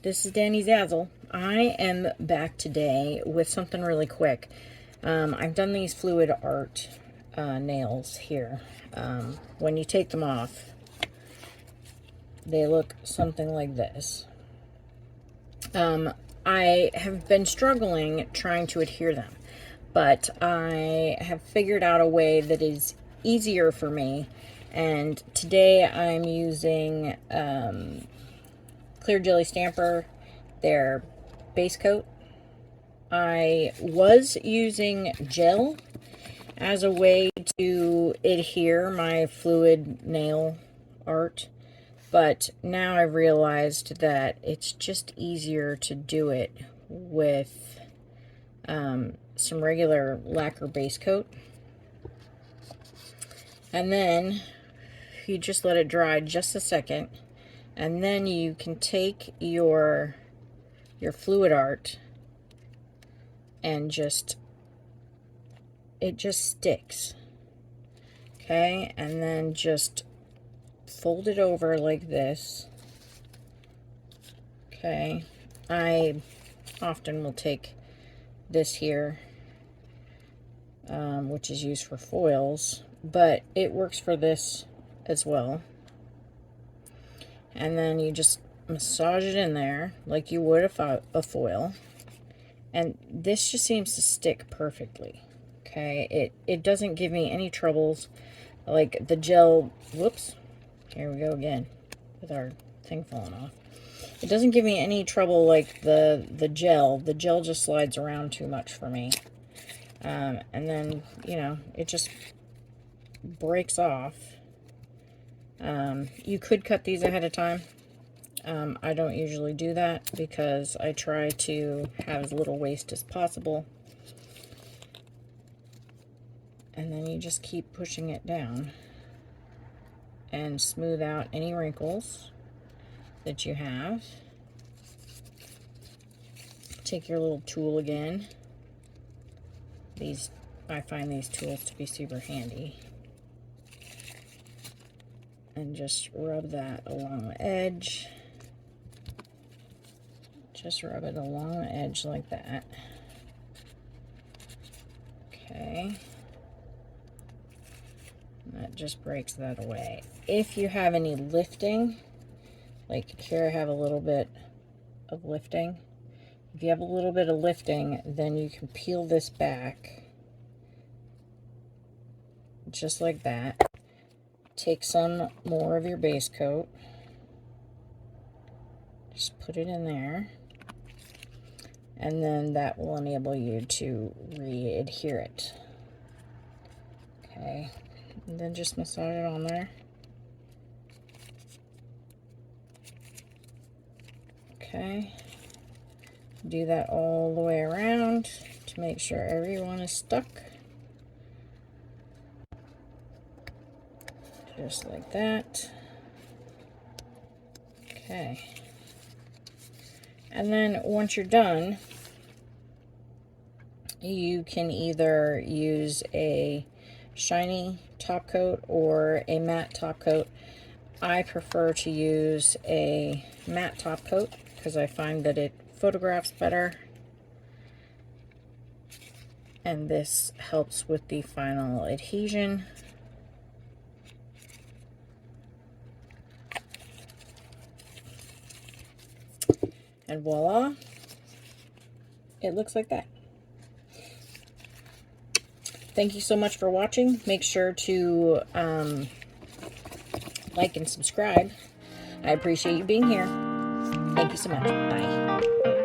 this is Dani Zazzle. I am back today with something really quick. I've done these fluid art nails here. When you take them off, they look something like this. I have been struggling trying to adhere them, but I have figured out a way that is easier for me. And today I'm using Clear Jelly Stamper, their base coat. I was using gel as a way to adhere my fluid nail art, but now I've realized that it's just easier to do it with some regular lacquer base coat. And then you just let it dry just a second, and then you can take your fluid art and it just sticks. Okay, and then just fold it over like this. Okay, I often will take this here, which is used for foils, but it works for this as well. And then you just massage it in there like you would a foil, and this just seems to stick perfectly. Okay, it doesn't give me any troubles like the gel. Whoops, here we go again with our thing falling off. It doesn't give me any trouble like the gel. The gel just slides around too much for me, and then, you know, it just breaks off. You could cut these ahead of time. I don't usually do that because I try to have as little waste as possible. And then you just keep pushing it down and smooth out any wrinkles that you have. Take your little tool again. I find these tools to be super handy. And just rub that along the edge. Just rub it along the edge like that. Okay. That just breaks that away. If you have any lifting, like here I have a little bit of lifting. If you have a little bit of lifting, then you can peel this back. Just like that. Take some more of your base coat. Just put it in there. And then that will enable you to re-adhere it. Okay. And then just massage it on there. Okay. Do that all the way around to make sure everyone is stuck. Just like that. Okay. And then once you're done, you can either use a shiny top coat or a matte top coat. I prefer to use a matte top coat because I find that it photographs better. And this helps with the final adhesion. And voila, it looks like that. Thank you so much for watching. Make sure to like and subscribe. I appreciate you being here. Thank you so much. Bye.